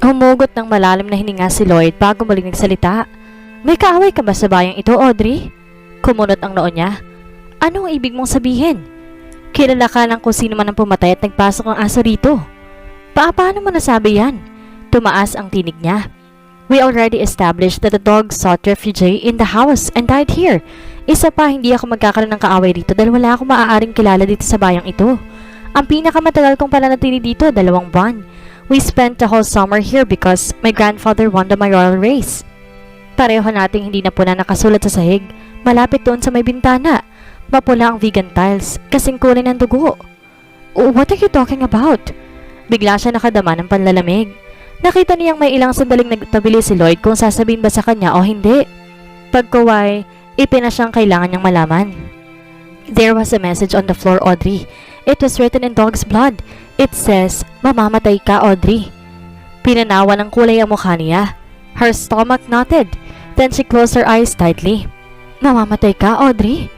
Humugot ng malalim na hininga si Lloyd bago muling nagsalita. May kaaway ka ba sa bayang ito, Audrey? Kumunot ang noo niya. Anong ibig mong sabihin? Kilala ka ng kung sino man ang pumatay at nagpasok ng aso rito. Paano mo nasabi yan? Tumaas ang tinig niya. We already established that the dog sought refuge in the house and died here. Isa pa, hindi ako magkakaroon ng kaaway dito dahil wala akong maaaring kilala dito sa bayang ito. Ang pinakamatagal kong pananatili dito, 2 buwan. We spent the whole summer here because my grandfather won the mayoral race. Pareho nating hindi na puna nakasulat sa sahig. Malapit doon sa may bintana. Mapula ang vegan tiles, kasing kulay ng dugo. What are you talking about? Bigla siya nakadama ng panlalamig. Nakita niyang may ilang sandaling nagtabili si Lloyd kung sasabihin ba sa kanya o hindi. Pagkuway, ipina siyang kailangan niyang malaman. There was a message on the floor, Audrey. It was written in dog's blood. It says, mamamatay ka, Audrey. Pinanawa ng kulay ang mukha niya. Her stomach knotted. Then she closed her eyes tightly. Mamamatay ka, Audrey?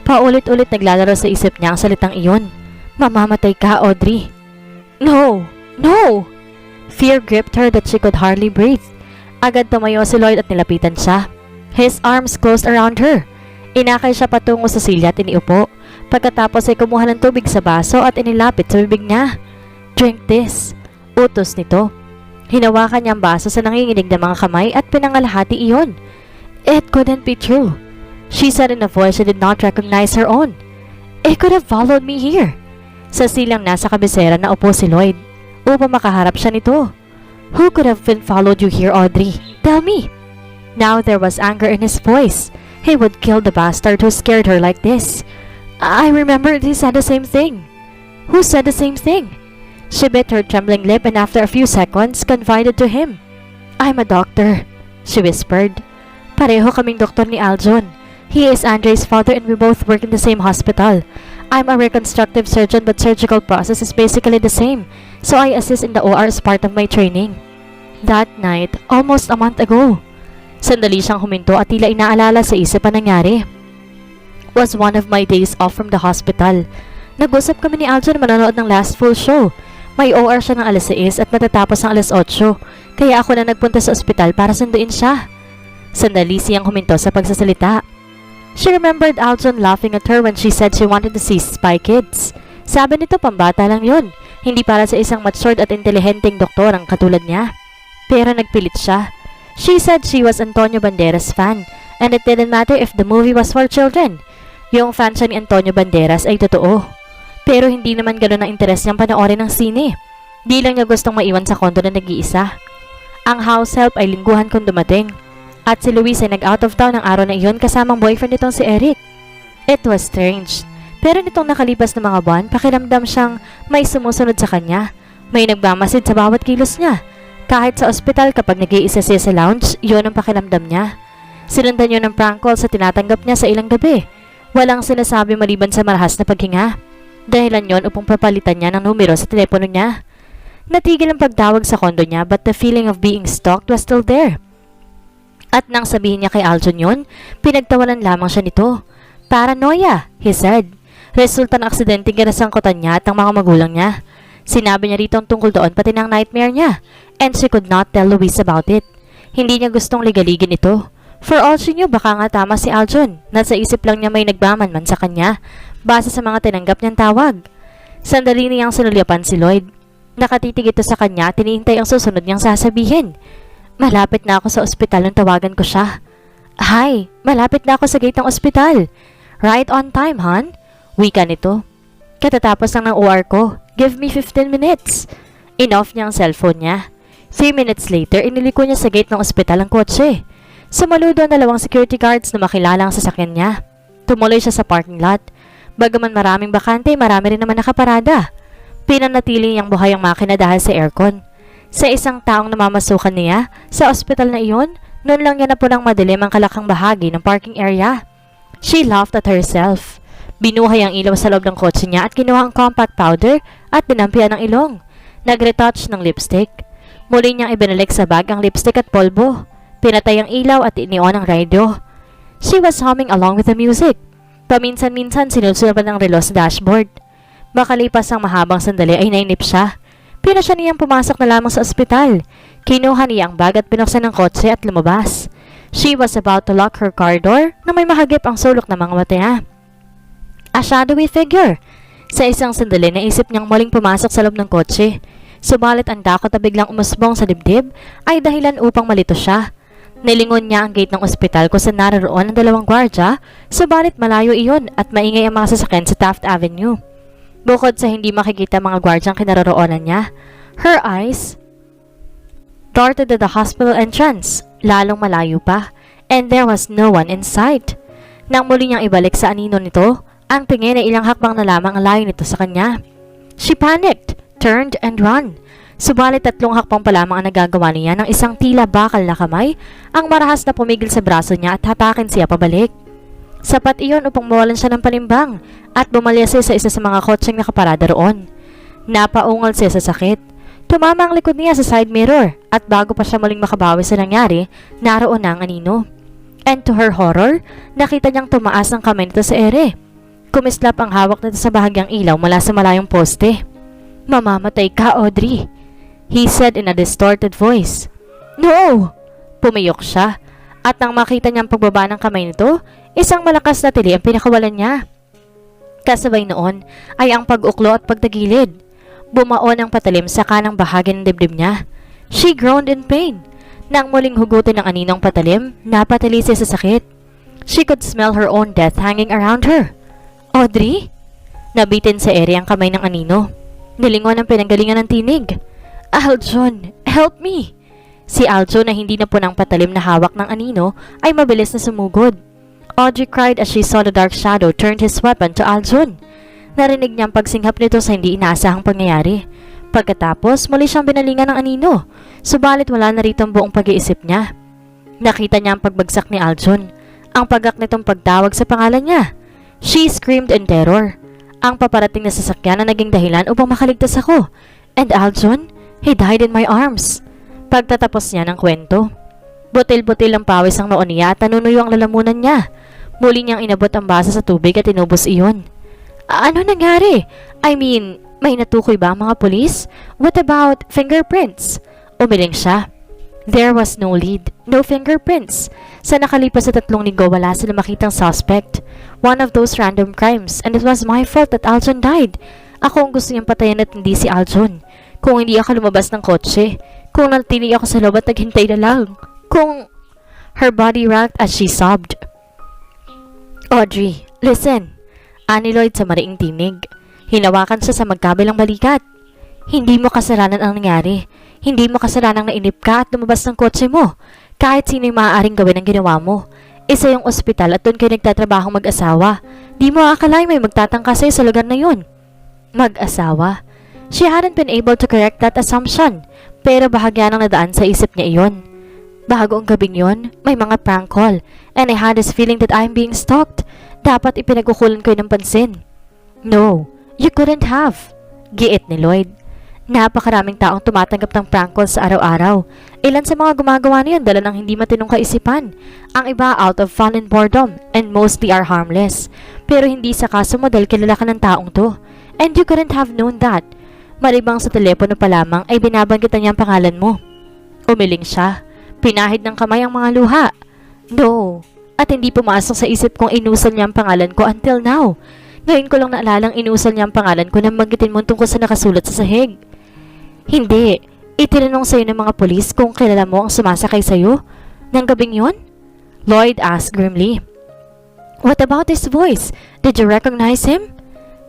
Paulit-ulit naglalaro sa isip niya ang salitang iyon. Mamamatay ka, Audrey. No! No! Fear gripped her that she could hardly breathe. Agad tumayo si Lloyd at nilapitan siya. His arms closed around her. Inakay siya patungo sa silya at iniupo. Pagkatapos ay kumuha ng tubig sa baso at inilapit sa bibig niya. Drink this. Utos nito. Hinawakan niya ang baso sa nanginginig na mga kamay at pinangalahati iyon. It couldn't be true. She said in a voice she did not recognize her own. It could have followed me here. Sa silang nasa kabisera na upo si Lloyd upang makaharap siya nito. Who could have been followed you here, Audrey? Tell me. Now there was anger in his voice. He would kill the bastard who scared her like this. I remembered he said the same thing. Who said the same thing? She bit her trembling lip and after a few seconds confided to him. I'm a doctor, she whispered. Pareho kaming doktor ni Aljon. He is Andre's father and we both work in the same hospital. I'm a reconstructive surgeon but surgical process is basically the same, so I assist in the OR as part of my training. That night, almost a month ago, sandali siyang huminto at tila inaalala sa isip ang nangyari. Was one of my days off from the hospital. Nag-usap kami ni Aljon na manonood ng last full show. May OR siya ng alas 6 at matatapos ng alas 8, kaya ako na nagpunta sa ospital para sunduin siya. Sandali siyang huminto sa pagsasalita. She remembered Aljon laughing at her when she said she wanted to see Spy Kids. Sabi nito pambata lang yun, hindi para sa isang matured at intelihenteng doktor ang katulad niya. Pero nagpilit siya. She said she was Antonio Banderas fan and it didn't matter if the movie was for children. Yung fan siya ni Antonio Banderas ay totoo. Pero hindi naman gano'n ang interes niyang panoorin ng sine. Di lang niya gustong maiwan sa kondo na nag-iisa. Ang house help ay lingguhan kung dumating. At si Luis ay nag-out of town ng araw na iyon kasamang boyfriend nitong si Eric. It was strange. Pero nitong nakalipas na mga buwan, pakiramdam siyang may sumusunod sa kanya. May nagmamasid sa bawat kilos niya. Kahit sa ospital kapag nag-iisa siya sa lounge, yun ang pakiramdam niya. Sinundan yun ng prank call sa tinatanggap niya sa ilang gabi. Walang sinasabi maliban sa marahas na paghinga. Dahilan yon upang papalitan niya ng numero sa telepono niya. Natigil ang pagtawag sa kondo niya but the feeling of being stalked was still there. At nang sabihin niya kay Aljon yun, pinagtawanan lamang siya nito. Paranoia, he said. Resulta ng aksidenteng kinasangkutan niya at ang mga magulang niya. Sinabi niya rito ang tungkol doon pati ng nightmare niya. And she could not tell Luis about it. Hindi niya gustong ligaligin ito. For all she knew, baka nga tama si Aljon. Nasa isip lang niya may nagbamanman sa kanya. Base sa mga tinanggap niyang tawag. Sandali niyang sinulyapan si Lloyd. Nakatitig ito sa kanya at tinihintay ang susunod niyang sasabihin. Malapit na ako sa ospital nung tawagan ko siya. Hi, malapit na ako sa gate ng ospital. Right on time, hon? Wika nito. Katatapos lang ng OR ko. Give me 15 minutes. Inoff niya ang cellphone niya. 3 minutes later, iniliko niya sa gate ng ospital ang kotse. Sumaludo ang 2 security guards na makilala ang sasakyan niya. Tumuloy siya sa parking lot. Bagaman maraming bakante, marami rin naman nakaparada. Pinanatili niyang buhay ang makina dahil sa aircon. Sa isang taong namamasukan niya, sa ospital na iyon, noon lang niya na punang madilim ang kalakang bahagi ng parking area. She laughed at herself. Binuhay ang ilaw sa loob ng kotse niya at kinuha ang compact powder at dinampian ng ilong. Nag-retouch ng lipstick. Muli niyang ibinalik sa bag ang lipstick at polvo. Pinatay ang ilaw at iniwan ang radio. She was humming along with the music. Paminsan-minsan sinusunaban ng relo sa dashboard. Makalipas ang mahabang sandali ay nainip siya. Pinasya niyang pumasok na lamang sa ospital. Kinuha niya ang bag at binuksan ng kotse at lumabas. She was about to lock her car door na may mahagip ang sulok ng mga mata niya. A shadowy figure. Sa isang sandali naisip niyang muling pumasok sa loob ng kotse. Subalit ang dakot na biglang umusbong sa dibdib ay dahilan upang malito siya. Nilingon niya ang gate ng ospital kung saan naroon ang 2 gwardya, subalit malayo iyon at maingay ang mga sasakyan sa Taft Avenue. Bukod sa hindi makikita mga gwardyang kinaroroonan niya, her eyes darted to the hospital entrance, lalong malayo pa, and there was no one in sight. Nang muli niyang ibalik sa anino nito, ang tingin ay ilang hakbang na lamang ang layo nito sa kanya. She panicked, turned and ran. Subalit 3 hakbang pa lamang ang nagagawa niya ng isang tila bakal na kamay ang marahas na pumigil sa braso niya at hatakin siya pabalik. Sapat iyon upang mawalan siya ng panimbang at bumalya siya sa isa sa mga kotseng nakaparada roon. Napaungal siya sa sakit. Tumama ang likod niya sa side mirror at bago pa siya muling makabawi sa nangyari, naroon na ang anino. And to her horror, nakita niyang tumaas ang kamay nito sa ere. Kumislap ang hawak nito sa bahagyang ilaw mula sa malayong poste. "Mamamatay ka, Audrey," he said in a distorted voice. "No!" Pumiyok siya at nang makita niyang pagbaba ng kamay nito, isang malakas na tili ang pinakawalan niya. Kasabay noon ay ang pag-uklo at pagtagilid. Bumaon ang patalim sa kanang bahagi ng dibdib niya. She groaned in pain. Nang muling hugutin ng aninong patalim, napatili siya sa sakit. She could smell her own death hanging around her. "Audrey?" Nabitin sa ere ang kamay ng anino. Nilingon ang pinanggalingan ng tinig. "Aljon, help me!" Si Aljon na hindi na punang patalim na hawak ng anino ay mabilis na sumugod. Audrey cried as she saw the dark shadow turned his weapon to Aljon. Narinig niya ang pagsinghap nito sa hindi inaasahang pangyayari. Pagkatapos, muli siyang binalingan ng anino, subalit wala na rito ang buong pag-iisip niya. Nakita niya ang pagbagsak ni Aljon, ang pagak nitong pagtawag sa pangalan niya. She screamed in terror. Ang paparating na sasakyan na naging dahilan upang makaligtas ako. And Aljon, he died in my arms. Pagtatapos niya ng kwento, butil-butil ang pawis ang noon niya at nanunuyo ang lalamunan niya. Muli niyang inabot ang basa sa tubig at inubos iyon. Ano nangyari? I mean, may natukoy ba ang mga pulis? What about fingerprints? Umiling siya. There was no lead, no fingerprints. Sa nakalipas sa 3 linggo wala sila makitang suspect. One of those random crimes, and it was my fault that Aljon died. Ako ang gusto niyang patayan at hindi si Aljon. Kung hindi ako lumabas ng kotse, kung natili ako sa loob at naghintay na lang, kung... Her body rocked as she sobbed. "Audrey, listen," ani Lloyd sa mariing tinig. Hinawakan siya sa magkabilang balikat. "Hindi mo kasalanan ang nangyari. Hindi mo kasalanang nainip ka at lumabas ng kotse mo. Kahit sino yung maaaring gawin ang ginawa mo. Isa yung ospital at doon kayo nagtatrabahong mag-asawa. Di mo akalain may magtatangka sa'yo sa lugar na yun." Mag-asawa? She hadn't been able to correct that assumption, pero bahagya nang nadaan sa isip niya iyon. Bago ang gabing yon, may mga prank call, and I had this feeling that I'm being stalked. Dapat ipinagukulan ko ng pansin. "No, you couldn't have," giit ni Lloyd. Napakaraming taong tumatanggap ng prank call sa araw-araw. Ilan sa mga gumagawa niyan dala ng hindi matinong kaisipan. Ang iba out of fun and boredom, and mostly are harmless. Pero hindi sa kaso mo dahil kilala ka ng taong to. And you couldn't have known that. Maribang sa telepono pa lamang ay binabanggitan niya ang pangalan mo. Umiling siya. Pinahid ng kamay ang mga luha. No. At hindi pumasok sa isip kong inusal niya ang pangalan ko until now. Ngayon ko lang naalalang inusal niya ang pangalan ko nang magitin mo tungkol sa nakasulat sa sahig. Hindi. Itinanong sa'yo ng mga polis kung kilala mo ang sumasakay sa'yo. Nang gabing yon? Lloyd asked grimly. What about his voice? Did you recognize him?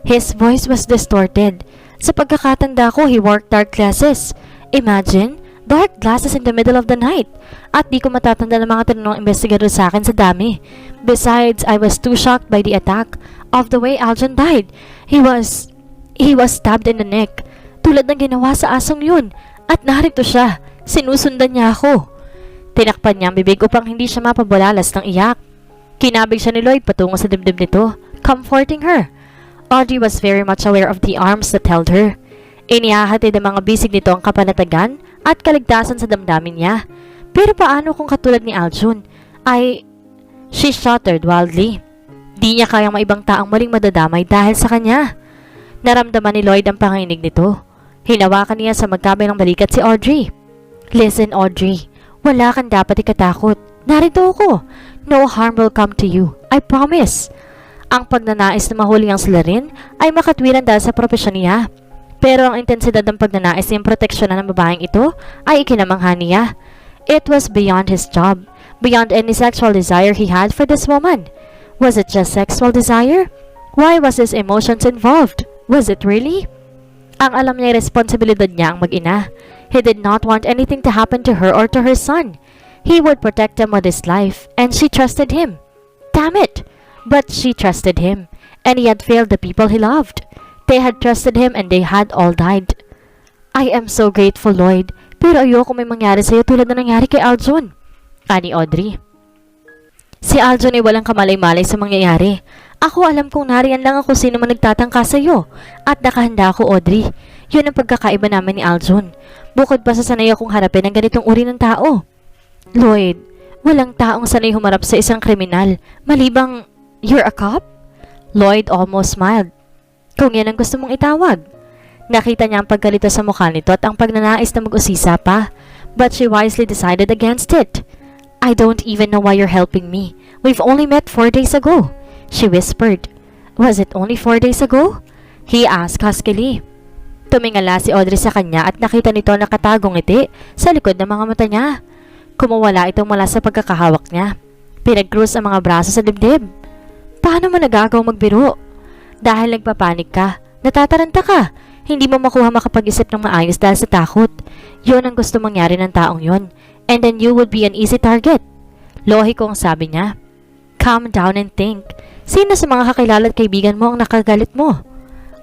His voice was distorted. Sa pagkakatanda ko, he wore dark glasses. Imagine, dark glasses in the middle of the night. At di ko matatanda ng mga tinanong investigador sa akin sa dami. Besides, I was too shocked by the attack of the way Aljon died. He was stabbed in the neck. Tulad ng ginawa sa asong yun. At narito siya. Sinusundan niya ako. Tinakpan niya ang bibig upang hindi siya mapabulalas ng iyak. Kinabig siya ni Lloyd patungo sa dibdib nito, comforting her. Audrey was very much aware of the arms that held her. Inihahatid ng mga bisig nito ang kapanatagan at kaligtasan sa damdamin niya. Pero paano kung katulad ni Aljon? She shuddered wildly. Di niya kayang maibang taong muling madadamay dahil sa kanya. Naramdaman ni Lloyd ang panginginig nito. Hinawakan niya sa magkabilang balikat si Audrey. Listen, Audrey. Wala kang dapat ikatakot. Narito ako. No harm will come to you. I promise. Ang pagnanais na mahuli ang Slarin ay makatwiran dahil sa propesyon niya. Pero ang intensidad ng pagnanais niyang proteksyonan ng babaeng ito ay ikinamangha niya. It was beyond his job, beyond any sexual desire he had for this woman. Was it just sexual desire? Why was his emotions involved? Was it really? Ang alam niya responsibilidad niya ang mag-ina. He did not want anything to happen to her or to her son. He would protect them with his life, and she trusted him. Damn it! But she trusted him, and he had failed the people he loved. They had trusted him and they had all died. I am so grateful, Lloyd, pero ayoko may mangyari sa'yo tulad na nangyari kay Aljon. Ani Audrey. Si Aljon ay walang kamalay-malay sa mangyayari. Ako alam kong nariyan lang ako sino man nagtatangka sa'yo. At nakahanda ako, Audrey. Yun ang pagkakaiba namin ni Aljon. Bukod pa sa sanay akong harapin ang ganitong uri ng tao. Lloyd, walang taong sanay humarap sa isang kriminal. Malibang, you're a cop? Lloyd almost smiled. Kung yan ang gusto mong itawag. Nakita niya ang pagkalito sa mukha nito at ang pagnanais na mag-usisa pa. But she wisely decided against it. I don't even know why you're helping me. We've only met 4 days ago. She whispered. Was it only 4 days ago? He asked huskily. Tumingala si Audrey sa kanya at nakita nito nakatagong ngiti sa likod ng mga mata niya. Kumawala ito mula sa pagkakahawak niya. Pinag-cruise ang mga braso sa dibdib. Paano mo nagagaw magbiro? Dahil nagpapanik ka, natataranta ka, hindi mo makuha makapag-isip ng maayos dahil sa takot. Yun ang gusto mangyari ng taong yun. And then you would be an easy target. Lohi kong sabi niya. Calm down and think. Sino sa mga kakilala at kaibigan mo ang nakagalit mo?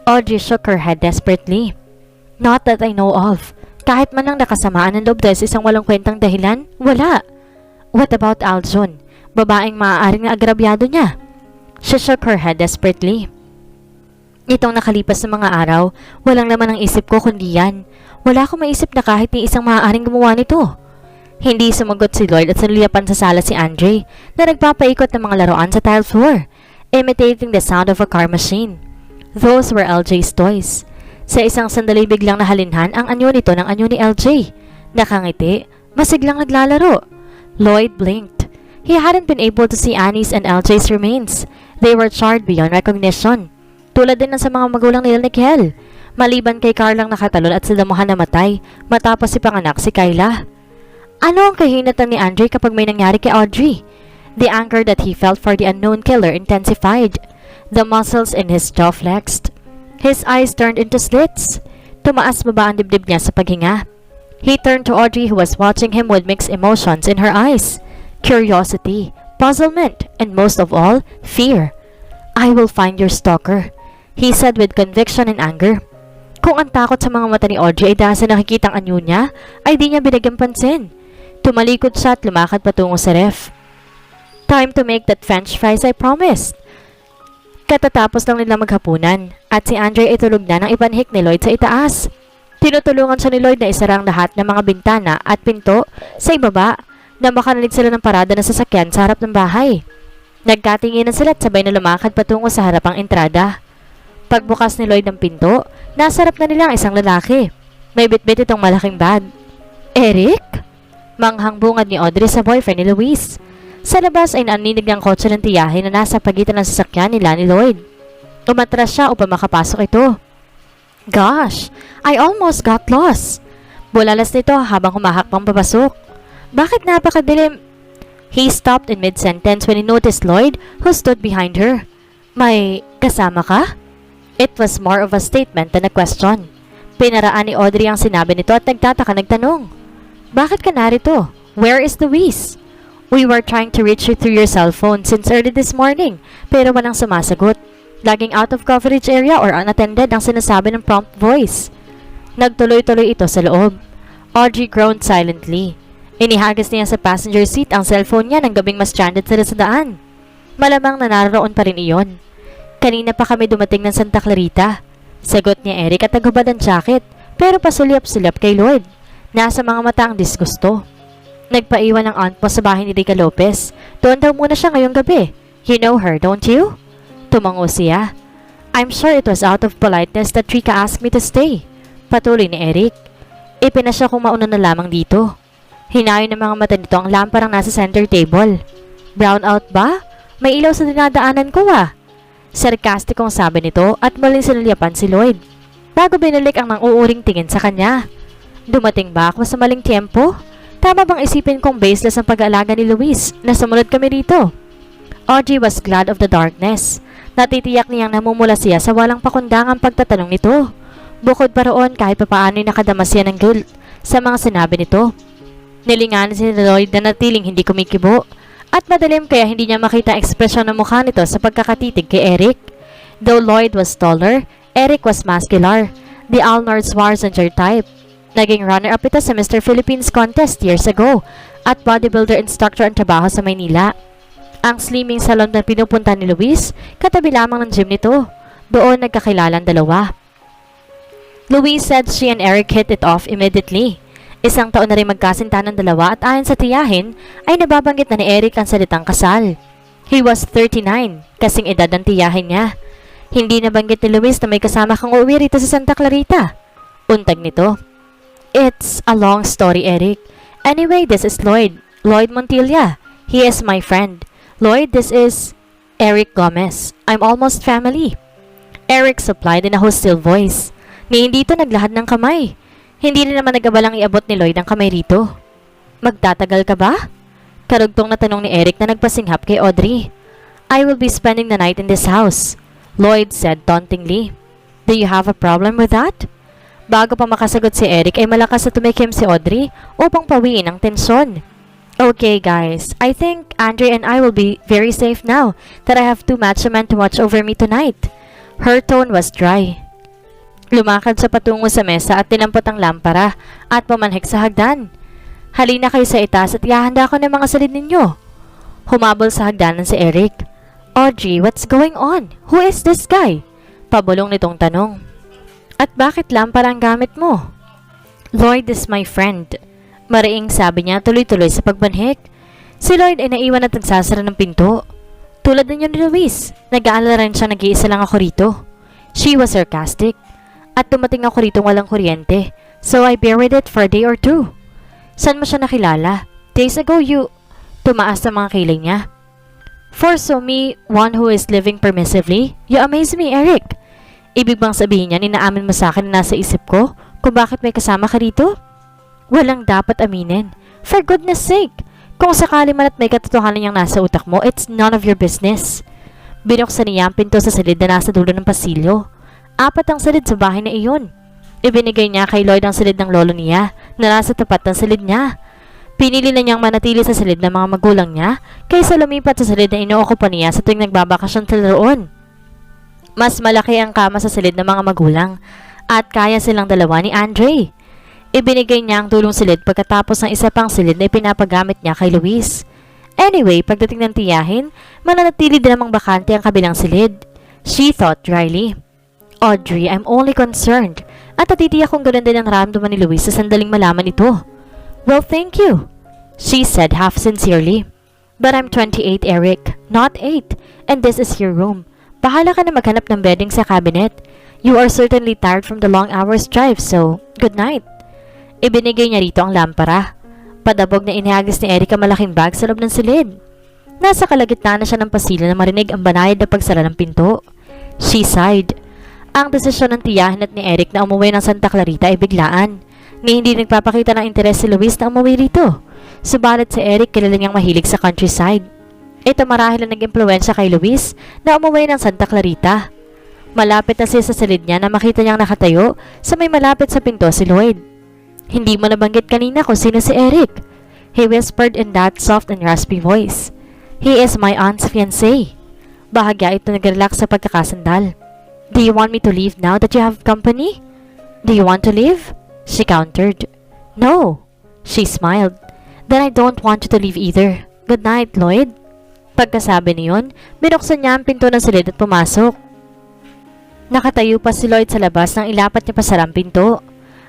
Audrey shook her head desperately. Not that I know of. Kahit man lang nakasamaan ng loob dahil sa isang walang kwentang dahilan, wala. What about Aljon? Babaeng maaaring na agrabyado niya. She shook her head desperately. Itong nakalipas na mga araw, walang laman ang isip ko kundi yan. Wala akong maisip na kahit ni isang maaaring gumawa nito. Hindi sumagot si Lloyd at saluyapan sa sala si Andre na nagpapaikot ng mga laruan sa tile floor, imitating the sound of a car machine. Those were LJ's toys. Sa isang sandali biglang nahalinhan ang anyo nito ng anyo ni LJ. Nakangiti, masiglang naglalaro. Lloyd blinked. He hadn't been able to see Annie's and LJ's remains. They were charred beyond recognition. Tulad din ng sa mga magulang nila ni Kel. Maliban kay Carlang nakatalon at silamuhan na matay matapos ipanganak si Kyla. Ano ang kahinatan ni Andre kapag may nangyari kay Audrey? The anger that he felt for the unknown killer intensified. The muscles in his jaw flexed. His eyes turned into slits. Tumaas baba ang dibdib niya sa paghinga. He turned to Audrey who was watching him with mixed emotions in her eyes. Curiosity, puzzlement, and most of all, fear. I will find your stalker, he said with conviction and anger. Kung ang takot sa mga mata ni Audrey ay dahil sa nakikitang anyo niya, ay di niya binigyang pansin. Tumalikod siya at lumakad patungo sa ref. Time to make that French fries I promised. Katatapos lang nila maghapunan at si Andre ay tulog na ng ipanhik ni Lloyd sa itaas. Tinutulungan siya ni Lloyd na isara ang lahat ng mga bintana at pinto sa ibaba na makanalig sila ng parada ng sasakyan sa harap ng bahay. Nagkatinginan sila at sabay na lumakad patungo sa harapang entrada. Pagbukas ni Lloyd ng pinto, nasa harap na nila ang isang lalaki. May bitbit itong malaking bag. Eric? Manghang bungad ni Audrey sa boyfriend ni Luis. Sa labas ay naninig ng kotse ng tiyahin na nasa pagitan ng sasakyan nila ni Lloyd. Umatras siya upang makapasok ito. Gosh, I almost got lost. Bulalas nito habang humahakbang papasok. Bakit napakadilim? He stopped in mid-sentence when he noticed Lloyd who stood behind her. May kasama ka? It was more of a statement than a question. Pinaraan ni Audrey ang sinabi nito at nagtataka nagtanong. Bakit ka narito? Where is Luis? We were trying to reach you through your cell phone since early this morning, pero walang sumasagot. Laging out of coverage area or unattended ang sinasabi ng prompt voice. Nagtuloy-tuloy ito sa loob. Audrey groaned silently. Inihagis niya sa passenger seat ang cellphone niya nang gabing mas stranded sila sa daan. Malamang na naroon pa rin iyon. Kanina pa kami dumating ng Santa Clarita. Sagot ni Eric at nagubad ang jacket, pero pasulyap-sulyap kay Lloyd. Nasa mga mata ang disgusto. Nagpaiwan ng aunt mo sa bahay ni Rica Lopez. Doon daw muna siya ngayong gabi. You know her, don't you? Tumango siya. I'm sure it was out of politeness that Rica asked me to stay. Patuloy ni Eric. Ipinasya kong mauna na lamang dito. Hinayo ng mga mata nito ang lamparang nasa center table. Brown out ba? May ilaw sa dinadaanan ko ah. Sarkastikong sabi nito at muling sinulyapan si Lloyd. Bago binalik ang nang-uuring tingin sa kanya. Dumating ba ako sa maling tiyempo? Tama bang isipin kong baseless ang pag-aalaga ni Luis na sumunod kami rito? Audrey was glad of the darkness. Natitiyak niyang namumula siya sa walang pakundangang pagtatanong nito. Bukod pa roon kahit papaano'y nakadama siya ng guilt sa mga sinabi nito. Nilinganan si Lloyd na natiling hindi kumikibo at madalim kaya hindi niya makita ang ekspresyon ng mukha nito sa pagkakatitig kay Eric. Though Lloyd was taller, Eric was muscular, the Arnold Schwarzenegger type. Naging runner-up ito sa Mr. Philippines contest years ago at bodybuilder instructor ang trabaho sa Maynila. Ang slimming salon na pinupunta ni Luis, katabi lamang ng gym nito. Doon nagkakilalang dalawa. Luis said she and Eric hit it off immediately. Isang taon na rin magkasinta ng dalawa at ayon sa tiyahin ay nababanggit na ni Eric ang salitang kasal. He was 39, kasing edad ng tiyahin niya. Hindi nabanggit ni Luis na may kasama kang uuwi rito sa Santa Clarita. Untag nito. It's a long story, Eric. Anyway, this is Lloyd. Lloyd Montilla. He is my friend. Lloyd, this is Eric Gomez. I'm almost family. Eric supplied in a hostile voice. Ni hindi ito naglahad ng kamay. Hindi rin naman nagabalang iabot ni Lloyd ang kamay rito. Magtatagal ka ba? Karugtong na tanong ni Eric na nagpasinghap kay Audrey. I will be spending the night in this house, Lloyd said tauntingly. Do you have a problem with that? Bago pa makasagot si Eric ay malakas na tumikim si Audrey upang pawiin ang tensyon. Okay guys, I think Andre and I will be very safe now that I have two macho men to watch over me tonight. Her tone was dry. Lumakad sa patungo sa mesa at tinampot ang lampara at pumanhik sa hagdan. Halina kayo sa itaas at ihahanda ko ng mga salid ninyo. Humabol sa hagdanan si Eric. Audrey, what's going on? Who is this guy? Pabulong nitong tanong. At bakit lampara ang gamit mo? Lloyd is my friend. Mariing sabi niya tuloy-tuloy sa pagbanhik. Si Lloyd ay naiwan at nagsasara ng pinto. Tulad ninyo ni Luis, nag-aalala rin siya nag-iisa lang ako rito. She was sarcastic. At tumating ako rito walang kuryente. So I buried it for a day or two. Saan mo siya nakilala? Days ago you... Tumaas sa mga kilay niya. For so me, one who is living permissively, you amaze me, Eric. Ibig bang sabihin niya, ninaamin mo sa akin na nasa isip ko kung bakit may kasama ka rito? Walang dapat aminin. For goodness sake, kung sakali man at may katotohanan niyang nasa utak mo, it's none of your business. Binuksan niya ang pinto sa silid na nasa dulo ng pasilyo. 4 ang silid sa bahay na iyon. Ibinigay niya kay Lloyd ang silid ng lolo niya na nasa tapat ng silid niya. Pinili na niyang manatili sa silid ng mga magulang niya kaysa lumipat sa silid na inookupa niya sa tuwing nagbabakasyon sila roon. Mas malaki ang kama sa silid ng mga magulang at kaya silang dalawa ni Andre. Ibinigay niya ang tulong silid pagkatapos ng isa pang silid na ipinapagamit niya kay Luis. Anyway, pagdating ng tiyahin, mananatili din namang bakante ang kabilang silid. She thought dryly. Audrey, I'm only concerned at natitiyak kung ganoon din ang ramdaman ni Luis sa sandaling malaman ito. Well, thank you, she said half sincerely. But I'm 28, Eric, not 8, and this is your room. Bahala ka na maghanap ng bedding sa cabinet. You are certainly tired from the long hours drive, so good night. Ibinigay niya rito ang lampara. Padabog na inihagis ni Eric ang malaking bag sa loob ng silid. Nasa kalagitnaan na siya ng pasilyo na marinig ang banayad na pagsara ng pinto. She sighed. Ang desisyon ng tiyahin at ni Eric na umuwi ng Santa Clarita ay biglaan. Ni hindi nagpapakita ng interes si Luis na umuwi rito. Subalit si Eric kilala niyang mahilig sa countryside. Ito marahil ang nag-impluwensya kay Luis na umuwi ng Santa Clarita. Malapit na siya sa silid niya na makita niyang nakatayo sa may malapit sa pinto si Lloyd. Hindi mo nabanggit kanina kung sino si Eric. He whispered in that soft and raspy voice. He is my aunt's fiancé. Bahagya ito nag-relax sa pagkakasandal. Do you want me to leave now that you have company? Do you want to leave? She countered. No. She smiled. Then I don't want you to leave either. Good night, Lloyd. Pagkasabi niyon, binuksan niya ang pinto ng silid at pumasok. Nakatayo pa si Lloyd sa labas nang ilapat niya pa sarang pinto.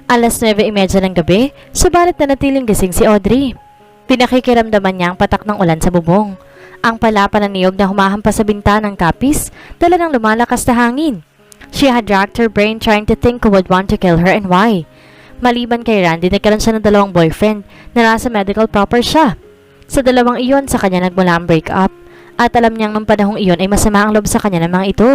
Alas 9:30 ng gabi, subalit nanatiling gising si Audrey. Pinakikiramdaman niya ang patak ng ulan sa bubong. Ang palapa ng niyog na humahampas sa bintana ng kapis, dala ng lumalakas na hangin. She had racked her brain trying to think who would want to kill her and why. Maliban kay Randy, nagkaroon siya ng 2 boyfriend na nasa medical proper siya. Sa 2 iyon, sa kanya nagmula ang breakup. At alam niyang nung panahong iyon ay masama ang loob sa kanya ng mga ito.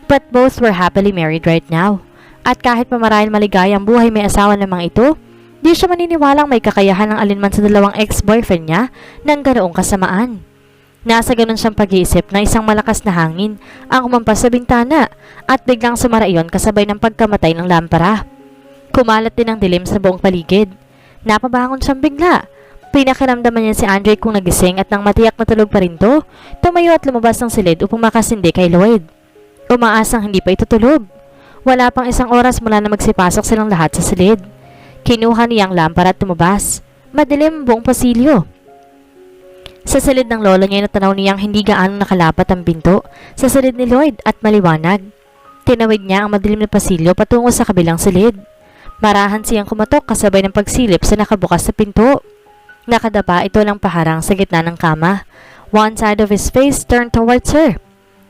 But both were happily married right now. At kahit pa marahil maligaya ang buhay may asawa ng mga ito, di siya maniniwalang may kakayahan ng alinman sa 2 ex-boyfriend niya ng ganoong kasamaan. Nasa ganun siyang pag-iisip na isang malakas na hangin ang umampas sa bintana at biglang sumara iyon kasabay ng pagkamatay ng lampara. Kumalat din ang dilim sa buong paligid. Napabangon siyang bigla. Pinakiramdaman niya si Andre kung nagising at nang matiyak na tulog pa rin to, tumayo at lumabas ng silid upang makasindi kay Lloyd. Umaasang hindi pa ito tulog. Wala pang 1 oras mula na magsipasok silang lahat sa silid. Kinuha niya ang lampara at tumabas. Madilim ang buong pasilyo. Sa silid ng lola niya natanaw niyang hindi gaano nakalapat ang pinto sa silid ni Lloyd at maliwanag. Tinawid niya ang madilim na pasilyo patungo sa kabilang silid. Marahan siyang kumatok kasabay ng pagsilip sa nakabukas na pinto. Nakadapa ito ng paharang sa gitna ng kama. One side of his face turned towards her.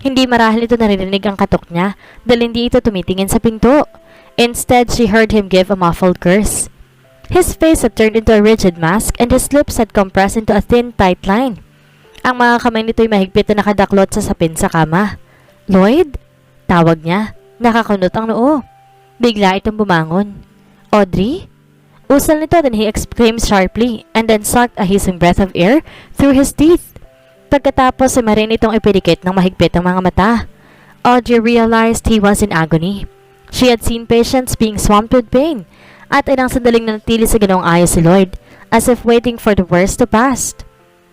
Hindi marahil ito naririnig ang katok niya dahil hindi ito tumitingin sa pinto. Instead, she heard him give a muffled curse. His face had turned into a rigid mask and his lips had compressed into a thin, tight line. Ang mga kamay nito'y mahigpit na nakadaklot sa sapin sa kama. Lloyd? Tawag niya. Nakakunot ang noo. Bigla itong bumangon. Audrey? Usal nito, then he exclaimed sharply and then sucked a hissing breath of air through his teeth. Pagkatapos ay marin itong ipidikit ng mahigpit ang mga mata. Audrey realized he was in agony. She had seen patients being swamped with pain at ilang sandaling nanatili sa ganoong ayos si Lloyd as if waiting for the worst to pass.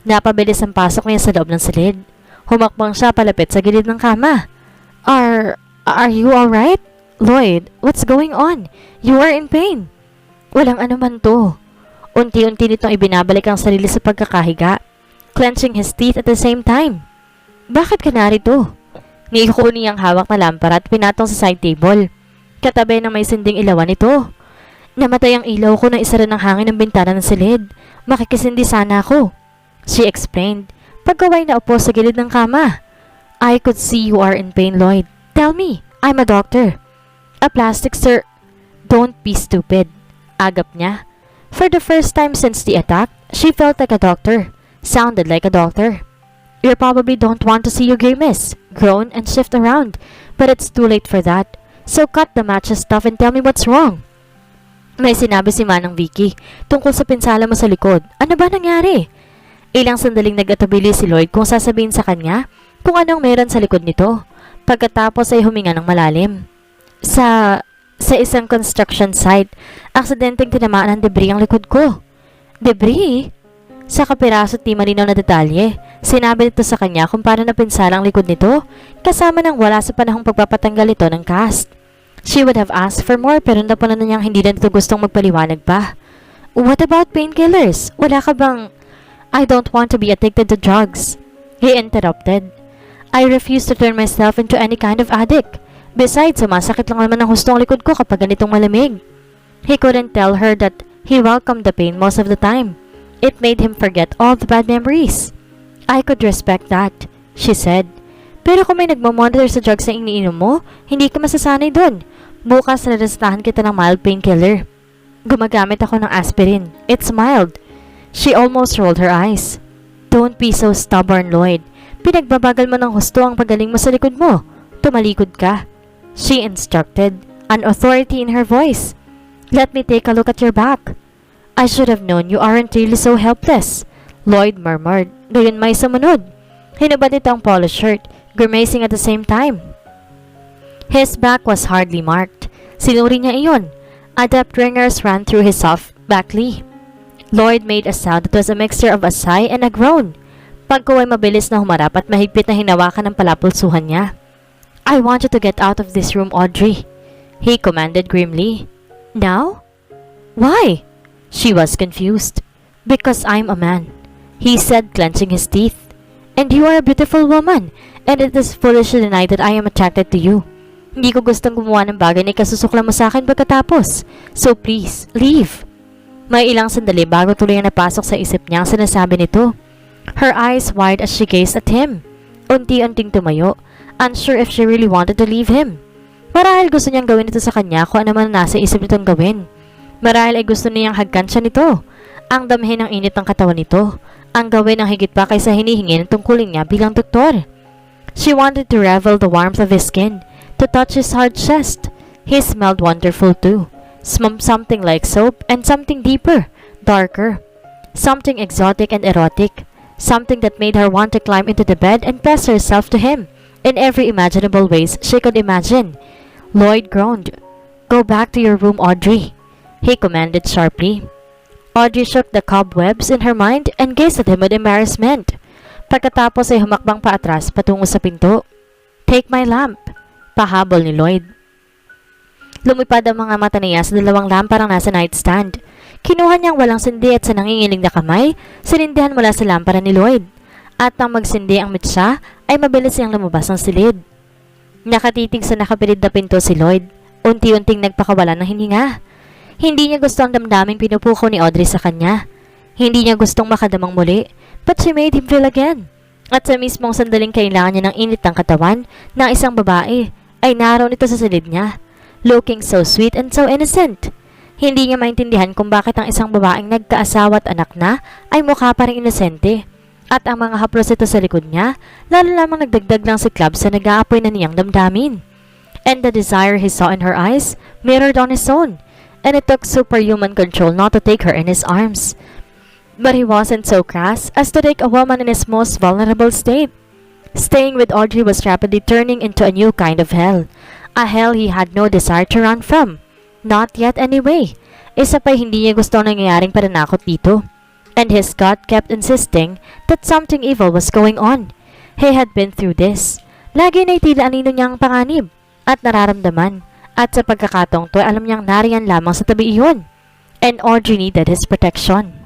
Napabilis ang pasok niya sa loob ng silid. Humakbang siya palapit sa gilid ng kama. Are you alright? Lloyd, what's going on? You are in pain. Walang anuman to. Unti-unti nitong ibinabalik ang sarili sa pagkakahiga, clenching his teeth at the same time. Bakit ka narito? Niiko niyang hawak na lampara at pinatong sa side table. Katabi na may sinding ilawan ito. Namatay ang ilaw ko na isara ng hangin ng bintana ng silid. Makikisindi sana ako. She explained, pagkaway na upo sa gilid ng kama. I could see you are in pain, Lloyd. Tell me, I'm a doctor. A plastic sur... Don't be stupid. Agap niya. For the first time since the attack, she felt like a doctor. Sounded like a doctor. You probably don't want to see your grimace, groan, and shift around, but it's too late for that. So cut the matches stuff and tell me what's wrong. May sinabi si Manang Vicky tungkol sa pinsala mo sa likod. Ano ba nangyari? Ilang sandaling nag-atubili si Lloyd kung sasabihin sa kanya kung anong meron sa likod nito. Pagkatapos ay huminga ng malalim. Sa isang construction site, aksidenteng tinamaan ng debris ang likod ko. Debris? Sa kapiraso at di malinaw na detalye, sinabi nito sa kanya kung paano napinsala ang likod nito, kasama ng wala sa panahong pagpapatanggal ito ng cast. She would have asked for more pero napunan na niyang hindi na ito gustong magpaliwanag pa. What about painkillers? Wala ka bang... I don't want to be addicted to drugs. He interrupted. I refuse to turn myself into any kind of addict. Besides, sumasakit lang naman ang husto ang likod ko kapag ganitong malamig. He couldn't tell her that he welcomed the pain most of the time. It made him forget all the bad memories. I could respect that, she said. Pero kung may nagmamonitor sa drugs na iniinom mo, hindi ka masasanay dun. Bukas narestahan kita ng mild painkiller. Gumagamit ako ng aspirin. It's mild. She almost rolled her eyes. Don't be so stubborn, Lloyd. Pinagbabagal mo ng husto ang pagaling mo sa likod mo. Tumalikod ka. She instructed, an authority in her voice. Let me take a look at your back. I should have known you aren't really so helpless, Lloyd murmured. Gayon may sumunod. Hinubad nito ang polo shirt, grimacing at the same time. His back was hardly marked. Sinuri niya iyon. Adept ringers ran through his soft back knee. Lloyd made a sound that was a mixture of a sigh and a groan. Pagkuway mabilis na humarap at mahigpit na hinawakan ng palapulsuhan niya. I want you to get out of this room, Audrey, he commanded grimly. Now? Why? She was confused. Because I'm a man, he said, clenching his teeth. And you are a beautiful woman, and it is foolish to deny that I am attracted to you. Hindi ko gustong gumawa ng bagay na ikasusukla mo sa akin pagkatapos. So please, leave. May ilang sandali bago tuloy ang napasok sa isip niya ang sinasabi nito. Her eyes wide as she gazed at him. Unti-unting tumayo, unsure if she really wanted to leave him. Marahil gusto niyang gawin ito sa kanya kung ano man nasa isip nitong gawin. Marahil ay gusto niyang hagkan siya nito. Ang damhin ng init ng katawan nito. Ang gawin ng higit pa kaysa hinihingi ng tungkulin niya bilang doktor. She wanted to revel the warmth of his skin, to touch his hard chest. He smelled wonderful too. Something like soap and something deeper, darker. Something exotic and erotic. Something that made her want to climb into the bed and press herself to him in every imaginable ways she could imagine. Lloyd groaned. "Go back to your room, Audrey," he commanded sharply. Audrey shook the cobwebs in her mind and gazed at him with embarrassment. Pagkatapos ay humakbang paatras patungo sa pinto. "Take my lamp," pahabol ni Lloyd. Lumipad ang mga mata niya sa dalawang lamparang nasa nightstand. Kinuha niyang walang sindi at sa nanginginig na kamay, sinindihan mula sa lampara ni Lloyd. At nang magsindi ang mitsa, ay mabilis niyang lumabas ang silid. Nakatitig sa nakapilid na pinto si Lloyd. Unti-unting nagpakawala ng hininga. Hindi niya gusto ang damdaming pinupuko ni Audrey sa kanya. Hindi niya gustong makadamang muli, but she made him feel again. At sa mismong sandaling kailangan niya ng init ng katawan ng isang babae, ay naroon ito sa silid niya, looking so sweet and so innocent. Hindi niya maintindihan kung bakit ang isang babaeng nagkaasawa at anak na ay mukha pa rin inosente. At ang mga haplos ito sa likod niya, lalo lamang nagdagdag lang si Club sa nag-aapoy na niyang damdamin. And the desire he saw in her eyes mirrored on his own, and it took superhuman control not to take her in his arms. But he wasn't so crass as to take a woman in his most vulnerable state. Staying with Audrey was rapidly turning into a new kind of hell. A hell he had no desire to run from. Not yet anyway. Isa pa hindi niya gusto ang nangyayaring pananakot dito. And his gut kept insisting that something evil was going on. He had been through this. Lagi na itila anino niyang panganib at nararamdaman. At sa pagkakataong to, alam niyang nariyan lamang sa tabi iyon. And Audrey needed his protection.